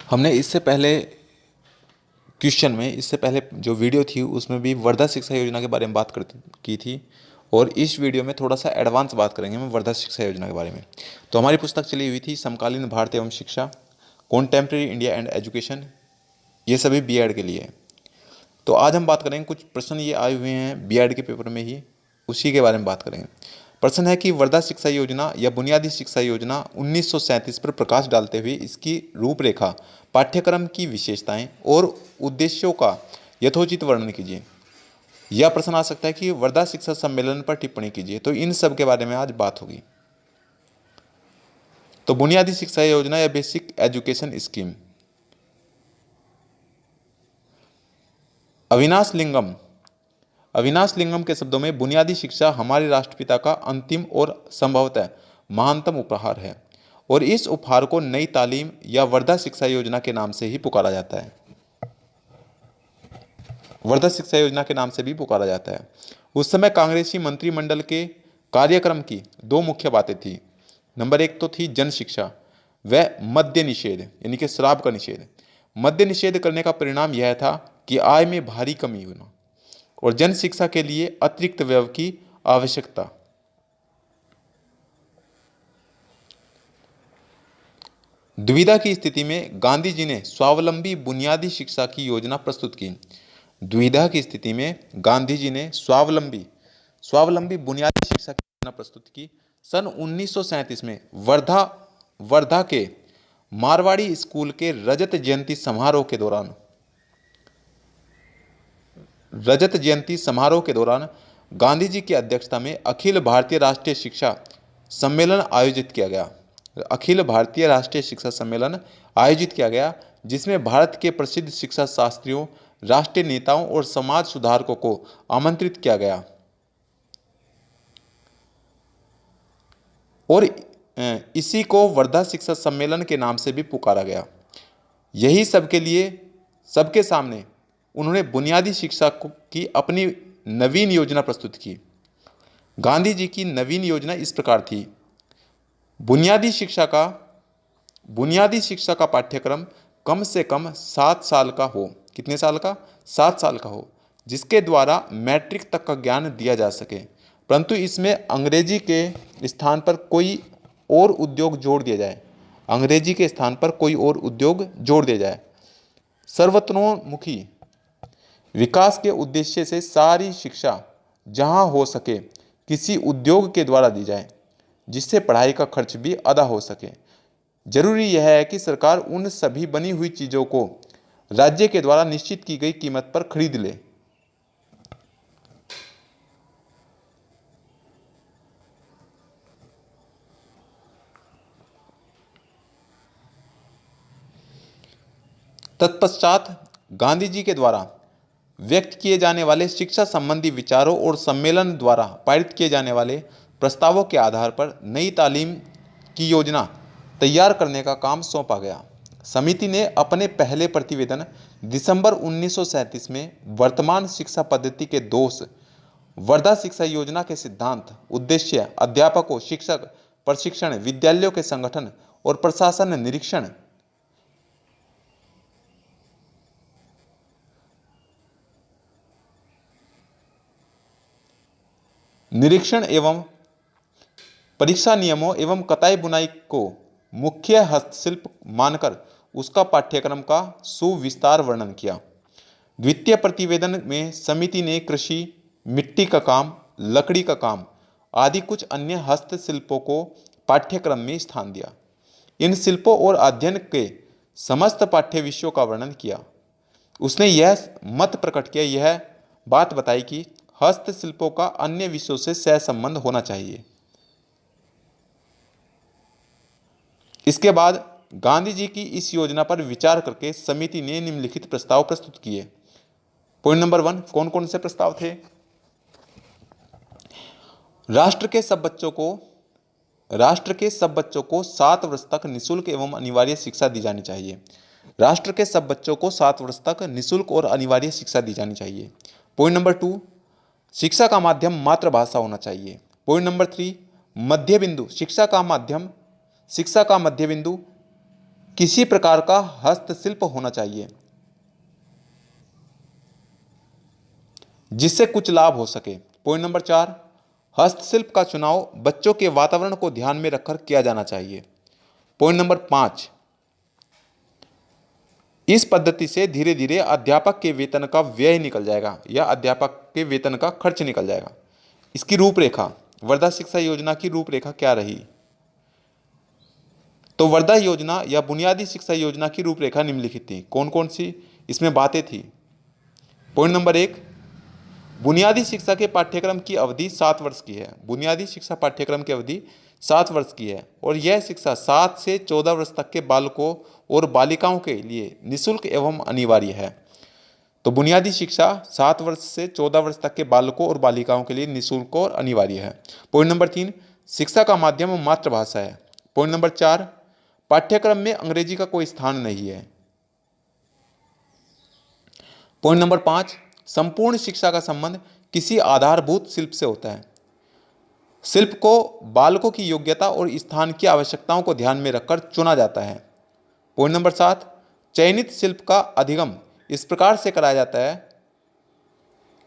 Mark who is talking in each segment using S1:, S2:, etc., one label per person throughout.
S1: हमने इससे पहले क्वेश्चन में, इससे पहले जो वीडियो थी उसमें भी वर्धा शिक्षा योजना के बारे में बात कर की थी, और इस वीडियो में थोड़ा सा एडवांस बात करेंगे हम वर्धा शिक्षा योजना के बारे में। तो हमारी पुस्तक चली हुई थी समकालीन भारत एवं शिक्षा, कॉन्टेम्प्रेरी इंडिया एंड एजुकेशन, ये सभी बीएड के लिए। तो आज हम बात करेंगे, कुछ प्रश्न ये आए हुए हैं बीएड के पेपर में ही, उसी के बारे में बात करेंगे। प्रश्न है कि वर्धा शिक्षा योजना या बुनियादी शिक्षा योजना 1937 पर प्रकाश डालते हुए इसकी रूपरेखा, पाठ्यक्रम की विशेषताएं और उद्देश्यों का यथोचित वर्णन कीजिए। यह प्रश्न आ सकता है कि वर्धा शिक्षा सम्मेलन पर टिप्पणी कीजिए। तो इन सब के बारे में आज बात होगी। तो बुनियादी शिक्षा योजना या बेसिक एजुकेशन स्कीम, अविनाश लिंगम के शब्दों में बुनियादी शिक्षा हमारे राष्ट्रपिता का अंतिम और संभवतः महानतम उपहार है, और इस उपहार को नई तालीम या वर्धा शिक्षा योजना के नाम से ही पुकारा जाता है। वर्धा शिक्षा योजना के नाम से भी पुकारा जाता है। उस समय कांग्रेसी मंत्रिमंडल के कार्यक्रम की दो मुख्य बातें थी। नंबर एक तो थी जन शिक्षा व मद्य निषेध, यानी कि शराब का निषेध। मद्य निषेध करने का परिणाम यह था कि आय में भारी कमी होना, और जन शिक्षा के लिए अतिरिक्त व्यय की आवश्यकता। दुविधा की स्थिति में गांधी जी ने स्वावलंबी बुनियादी शिक्षा की योजना प्रस्तुत की। द्विधा की स्थिति में गांधी जी ने स्वावलंबी बुनियादी शिक्षा की योजना प्रस्तुत की। सन 1937 में वर्धा के मारवाड़ी स्कूल के रजत जयंती समारोह के दौरान गांधी जी की अध्यक्षता में अखिल भारतीय राष्ट्रीय शिक्षा सम्मेलन आयोजित किया गया। अखिल भारतीय राष्ट्रीय शिक्षा सम्मेलन आयोजित किया गया, जिसमें भारत के प्रसिद्ध शिक्षा शास्त्रियों, राष्ट्रीय नेताओं और समाज सुधारकों को आमंत्रित किया गया, और इसी को वर्धा शिक्षा सम्मेलन के नाम से भी पुकारा गया। यही सबके सामने उन्होंने बुनियादी शिक्षा की अपनी नवीन योजना प्रस्तुत की। गांधी जी की नवीन योजना इस प्रकार थी। बुनियादी शिक्षा का पाठ्यक्रम कम से कम 7 साल का हो। कितने साल का? 7 साल का हो, जिसके द्वारा मैट्रिक तक का ज्ञान दिया जा सके, परंतु इसमें अंग्रेजी के स्थान पर कोई और उद्योग जोड़ दिया जाए। अंग्रेजी के स्थान पर कोई और उद्योग जोड़ दिया जाए। सर्वतोमुखी विकास के उद्देश्य से सारी शिक्षा जहां हो सके किसी उद्योग के द्वारा दी जाए, जिससे पढ़ाई का खर्च भी अदा हो सके। जरूरी यह है कि सरकार उन सभी बनी हुई चीज़ों को राज्य के द्वारा निश्चित की गई कीमत पर खरीद ले। तत्पश्चात गांधी जी के द्वारा व्यक्त किए जाने वाले शिक्षा संबंधी विचारों और सम्मेलन द्वारा पारित किए जाने वाले प्रस्तावों के आधार पर नई तालीम की योजना तैयार करने का काम सौंपा गया। समिति ने अपने पहले प्रतिवेदन दिसंबर 1937 में वर्तमान शिक्षा पद्धति के दोष, वर्धा शिक्षा योजना के सिद्धांत, उद्देश्य, अध्यापकों, शिक्षक प्रशिक्षण, विद्यालयों के संगठन और प्रशासन निरीक्षण एवं परीक्षा नियमों एवं कताई बुनाई को मुख्य हस्तशिल्प मानकर उसका पाठ्यक्रम का सुविस्तार वर्णन किया। द्वितीय प्रतिवेदन में समिति ने कृषि, मिट्टी का काम, लकड़ी का काम आदि कुछ अन्य हस्तशिल्पों को पाठ्यक्रम में स्थान दिया। इन शिल्पों और अध्ययन के समस्त पाठ्य विषयों का वर्णन किया। उसने यह मत प्रकट किया, यह बात बताई कि हस्तशिल्पों का अन्य विषयों से सहसंबंध होना चाहिए। इसके बाद गांधी जी की इस योजना पर विचार करके समिति ने निम्नलिखित प्रस्ताव प्रस्तुत किए। पॉइंट नंबर 1, कौन कौन से प्रस्ताव थे? राष्ट्र के सब बच्चों को 7 वर्ष तक निःशुल्क एवं अनिवार्य शिक्षा दी जानी चाहिए। राष्ट्र के सब बच्चों को 7 वर्ष तक निःशुल्क और अनिवार्य शिक्षा दी जानी चाहिए। पॉइंट नंबर 2, शिक्षा का माध्यम मातृभाषा होना चाहिए। पॉइंट नंबर 3, शिक्षा का मध्य बिंदु किसी प्रकार का हस्तशिल्प होना चाहिए जिससे कुछ लाभ हो सके। पॉइंट नंबर 4, हस्तशिल्प का चुनाव बच्चों के वातावरण को ध्यान में रखकर किया जाना चाहिए। पॉइंट नंबर 5, इस पद्धति से धीरे धीरे अध्यापक के वेतन का व्यय निकल जाएगा या अध्यापक के वेतन का खर्च निकल जाएगा। इसकी रूपरेखा, वर्धा शिक्षा योजना की रूपरेखा क्या रही? तो वर्धा योजना या बुनियादी शिक्षा योजना की रूपरेखा निम्नलिखित थी। कौन कौन सी इसमें बातें थी? पॉइंट नंबर 1, बुनियादी शिक्षा के पाठ्यक्रम की अवधि 7 वर्ष की है। बुनियादी शिक्षा पाठ्यक्रम की अवधि 7 वर्ष की है और यह शिक्षा 7 से 14 वर्ष तक के बालकों और बालिकाओं के लिए निःशुल्क एवं अनिवार्य है। तो बुनियादी शिक्षा 7 वर्ष से 14 वर्ष तक के बालकों और बालिकाओं के लिए निःशुल्क और अनिवार्य है। पॉइंट नंबर 3, शिक्षा का माध्यम मातृभाषा है। पॉइंट नंबर 4, पाठ्यक्रम में अंग्रेजी का कोई स्थान नहीं है। पॉइंट नंबर 5, संपूर्ण शिक्षा का संबंध किसी आधारभूत शिल्प से होता है। शिल्प को बालकों की योग्यता और स्थान की आवश्यकताओं को ध्यान में रखकर चुना जाता है। पॉइंट नंबर 7, चयनित शिल्प का अधिगम इस प्रकार से कराया जाता है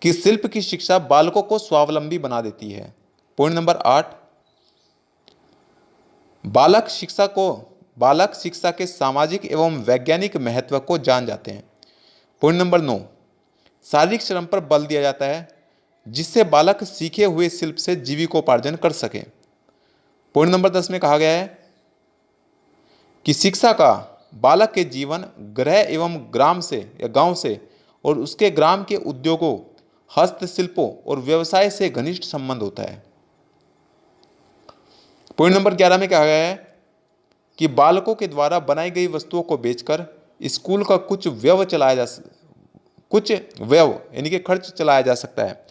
S1: कि शिल्प की शिक्षा बालकों को स्वावलंबी बना देती है। पॉइंट नंबर 8, बालक शिक्षा के सामाजिक एवं वैज्ञानिक महत्व को जान जाते हैं। पॉइंट नंबर 9, शारीरिक श्रम पर बल दिया जाता है जिससे बालक सीखे हुए शिल्प से जीविकोपार्जन कर सके। पॉइंट नंबर 10 में कहा गया है कि शिक्षा का बालक के जीवन, गृह एवं ग्राम से या गांव से और उसके ग्राम के उद्योगों, हस्तशिल्पों और व्यवसाय से घनिष्ठ संबंध होता है। पॉइंट नंबर 11 में कहा गया है कि बालकों के द्वारा बनाई गई वस्तुओं को बेचकर स्कूल का कुछ व्यय यानी कि खर्च चलाया जा सकता है।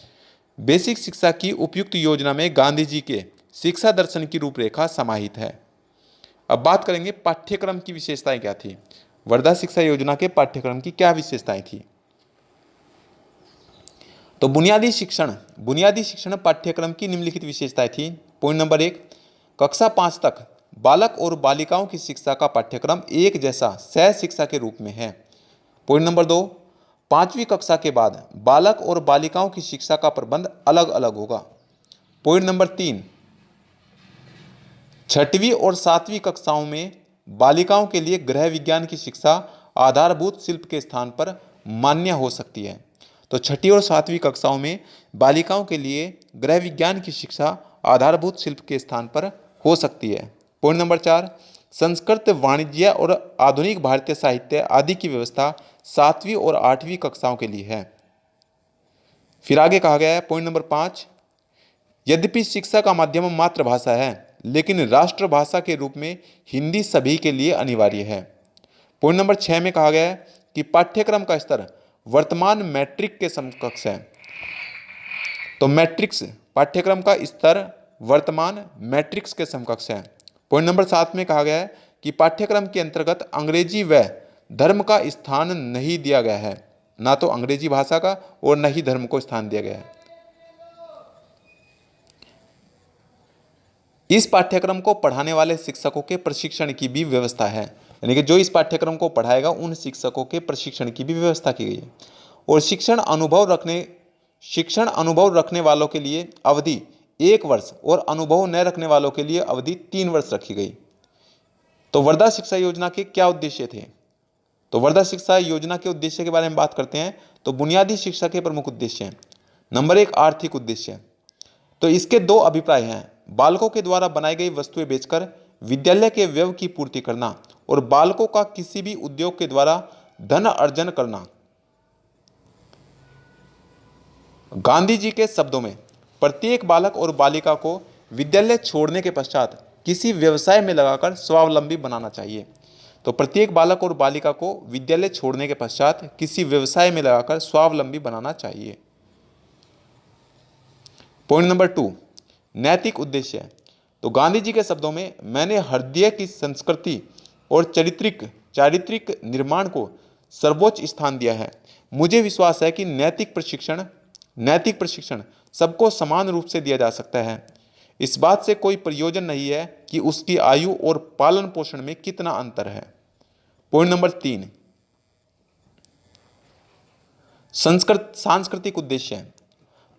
S1: बेसिक शिक्षा की उपयुक्त योजना में गांधी जी के शिक्षा दर्शन की रूपरेखा समाहित है। अब बात करेंगे पाठ्यक्रम की विशेषताएं क्या थी। वर्धा शिक्षा योजना के पाठ्यक्रम की क्या विशेषताएं थी? तो बुनियादी शिक्षण पाठ्यक्रम की निम्नलिखित विशेषताएं थी। पॉइंट नंबर 1, कक्षा 5 तक बालक और बालिकाओं की शिक्षा का पाठ्यक्रम एक जैसा सह शिक्षा के रूप में है। पॉइंट नंबर 2, 5वीं कक्षा के बाद बालक और बालिकाओं की शिक्षा का प्रबंध अलग अलग होगा। पॉइंट नंबर 3, 6वीं और 7वीं कक्षाओं में बालिकाओं के लिए गृह विज्ञान की शिक्षा आधारभूत शिल्प के स्थान पर मान्य हो सकती है। तो 6वीं और 7वीं कक्षाओं में बालिकाओं के लिए गृह विज्ञान की शिक्षा आधारभूत शिल्प के स्थान पर हो सकती है। पॉइंट नंबर 4, संस्कृत, वाणिज्य और आधुनिक भारतीय साहित्य आदि की व्यवस्था 7वीं और 8वीं कक्षाओं के लिए है। फिर आगे कहा गया है पॉइंट नंबर 5, यद्यपि शिक्षा का माध्यम मातृभाषा है लेकिन राष्ट्रभाषा के रूप में हिंदी सभी के लिए अनिवार्य है। पॉइंट नंबर 6 में कहा गया है कि पाठ्यक्रम का स्तर वर्तमान मैट्रिक के समकक्ष है। तो मैट्रिक्स पाठ्यक्रम का स्तर वर्तमान मैट्रिक्स के समकक्ष है। पॉइंट नंबर 7 में कहा गया है कि पाठ्यक्रम के अंतर्गत अंग्रेजी व धर्म का स्थान नहीं दिया गया है, ना तो अंग्रेजी भाषा का और न ही धर्म को स्थान दिया गया है। इस पाठ्यक्रम को पढ़ाने वाले शिक्षकों के प्रशिक्षण की भी व्यवस्था है, यानी कि जो इस पाठ्यक्रम को पढ़ाएगा उन शिक्षकों के प्रशिक्षण की भी व्यवस्था की गई है। और शिक्षण अनुभव रखने वालों के लिए अवधि 1 वर्ष और अनुभव न रखने वालों के लिए अवधि 3 वर्ष रखी गई। तो वर्धा शिक्षा योजना के क्या उद्देश्य थे? तो वर्धा शिक्षा योजना के उद्देश्य के बारे में बात करते हैं तो बुनियादी शिक्षा के प्रमुख उद्देश्य हैं। नंबर 1, आर्थिक उद्देश्य। तो इसके 2 अभिप्राय हैं, बालकों के द्वारा बनाई गई वस्तुएं बेचकर विद्यालय के व्यय की पूर्ति करना और बालकों का किसी भी उद्योग के द्वारा धन अर्जन करना। गांधी जी के शब्दों में प्रत्येक बालक और बालिका को विद्यालय छोड़ने के पश्चात किसी व्यवसाय में लगाकर स्वावलंबी बनाना चाहिए। तो प्रत्येक बालक और बालिका को विद्यालय छोड़ने के पश्चात किसी व्यवसाय में लगाकर स्वावलंबी बनाना चाहिए। पॉइंट नंबर 2, नैतिक उद्देश्य। तो गांधी जी के शब्दों में, मैंने हृदय की संस्कृति और चारित्रिक निर्माण को सर्वोच्च स्थान दिया है। मुझे विश्वास है कि नैतिक प्रशिक्षण सबको समान रूप से दिया जा सकता है। इस बात से कोई प्रयोजन नहीं है कि उसकी आयु और पालन पोषण में कितना अंतर है। पॉइंट नंबर 3, सांस्कृतिक उद्देश्य है।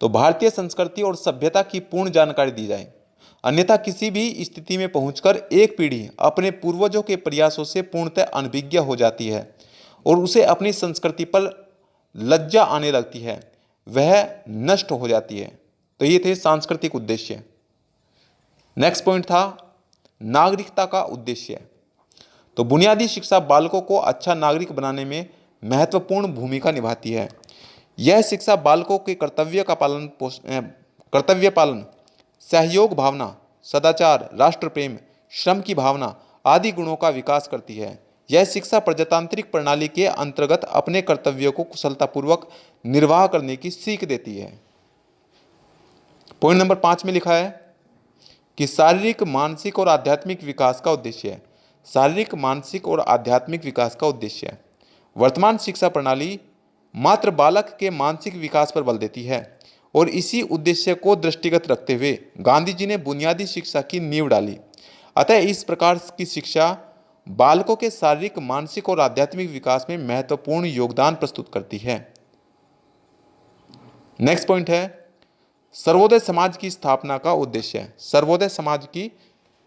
S1: तो भारतीय संस्कृति और सभ्यता की पूर्ण जानकारी दी जाए, अन्यथा किसी भी स्थिति में पहुंचकर एक पीढ़ी अपने पूर्वजों के प्रयासों से पूर्णतः अनभिज्ञ हो जाती है और उसे अपनी संस्कृति पर लज्जा आने लगती है, वह नष्ट हो जाती है। तो ये थे सांस्कृतिक उद्देश्य। नेक्स्ट पॉइंट था नागरिकता का उद्देश्य। तो बुनियादी शिक्षा बालकों को अच्छा नागरिक बनाने में महत्वपूर्ण भूमिका निभाती है। यह शिक्षा बालकों के कर्तव्य पालन, सहयोग भावना, सदाचार, राष्ट्र प्रेम, श्रम की भावना आदि गुणों का विकास करती है। यह शिक्षा प्रजातांत्रिक प्रणाली के अंतर्गत अपने कर्तव्यों को कुशलतापूर्वक निर्वाह करने की सीख देती है। पॉइंट नंबर 5 में लिखा है कि शारीरिक, मानसिक और आध्यात्मिक विकास का उद्देश्य है। शारीरिक, मानसिक और आध्यात्मिक विकास का उद्देश्य है। वर्तमान शिक्षा प्रणाली मात्र बालक के मानसिक विकास पर बल देती है और इसी उद्देश्य को दृष्टिगत रखते हुए गांधी जी ने बुनियादी शिक्षा की नींव डाली। अतः इस प्रकार की शिक्षा बालकों के शारीरिक, मानसिक और आध्यात्मिक विकास में महत्वपूर्ण योगदान प्रस्तुत करती है। नेक्स्ट पॉइंट है सर्वोदय समाज की स्थापना का उद्देश्य है। सर्वोदय समाज की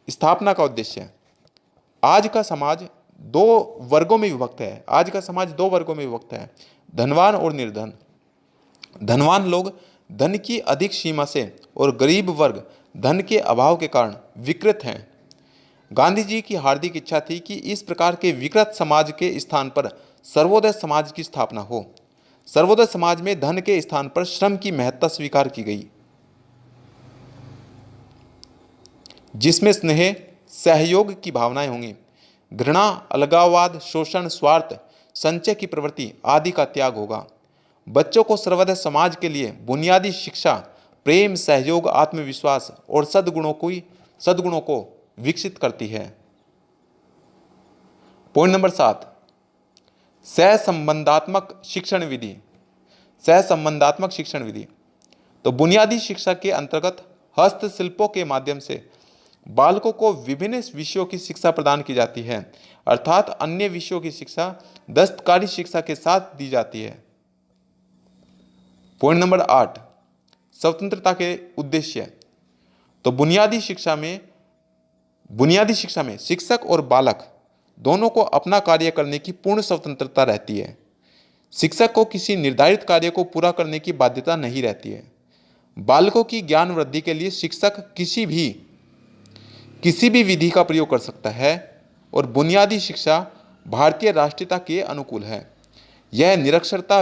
S1: स्थापना का उद्देश्य है। आज का समाज दो वर्गों में विभक्त है। आज का समाज दो वर्गों में विभक्त है, धनवान और निर्धन। धनवान लोग धन की अधिक सीमा से और गरीब वर्ग धन के अभाव के कारण विकृत हैं। गांधी जी की हार्दिक इच्छा थी कि इस प्रकार के विकृत समाज के स्थान पर सर्वोदय समाज की स्थापना हो। सर्वोदय समाज में धन के स्थान पर श्रम की महत्ता स्वीकार की गई, जिसमें स्नेह, सहयोग की भावनाएं होंगी। घृणा, अलगाववाद, शोषण, स्वार्थ, संचय की प्रवृत्ति आदि का त्याग होगा। बच्चों को सर्वोदय समाज के लिए बुनियादी शिक्षा प्रेम, सहयोग, आत्मविश्वास और सद्गुणों को विकसित करती है। पॉइंट नंबर 7, सहसंबंधात्मक शिक्षण विधि। सहसंबंधात्मक शिक्षण विधि तो बुनियादी शिक्षा के अंतर्गत हस्तशिल्पों के माध्यम से बालकों को विभिन्न विषयों की शिक्षा प्रदान की जाती है, अर्थात अन्य विषयों की शिक्षा दस्तकारी शिक्षा के साथ दी जाती है। पॉइंट नंबर 8, स्वतंत्रता के उद्देश्य। तो बुनियादी शिक्षा में शिक्षक और बालक दोनों को अपना कार्य करने की पूर्ण स्वतंत्रता रहती है। शिक्षक को किसी निर्धारित कार्य को पूरा करने की बाध्यता नहीं रहती है। बालकों की ज्ञान वृद्धि के लिए शिक्षक किसी भी विधि का प्रयोग कर सकता है और बुनियादी शिक्षा भारतीय राष्ट्रीयता के अनुकूल है। यह निरक्षरता,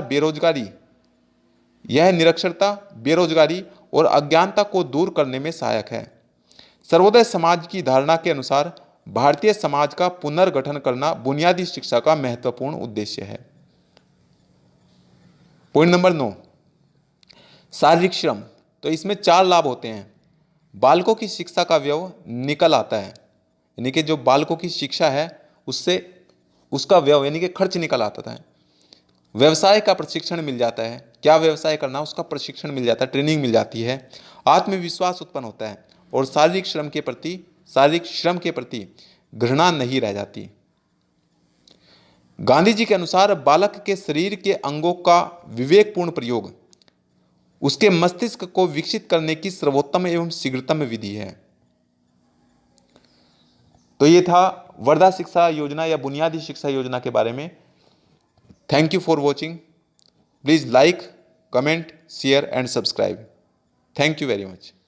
S1: बेरोजगारी और अज्ञानता को दूर करने में सहायक है। सर्वोदय समाज की धारणा के अनुसार भारतीय समाज का पुनर्गठन करना बुनियादी शिक्षा का महत्वपूर्ण उद्देश्य है। पॉइंट नंबर 9, शारीरिक श्रम। तो इसमें 4 लाभ होते हैं। बालकों की शिक्षा का व्यय निकल आता है, यानी कि जो बालकों की शिक्षा है उससे उसका व्यय यानी कि खर्च निकल आता है। व्यवसाय का प्रशिक्षण मिल जाता है, क्या व्यवसाय करना उसका प्रशिक्षण मिल जाता है, ट्रेनिंग मिल जाती है। आत्मविश्वास उत्पन्न होता है और शारीरिक श्रम के प्रति घृणा नहीं रह जाती। गांधी जी के अनुसार बालक के शरीर के अंगों का विवेकपूर्ण प्रयोग उसके मस्तिष्क को विकसित करने की सर्वोत्तम एवं शीघ्रतम विधि है। तो ये था वर्धा शिक्षा योजना या बुनियादी शिक्षा योजना के बारे में। Thank you for watching. Please like, comment, share and subscribe. Thank you very much.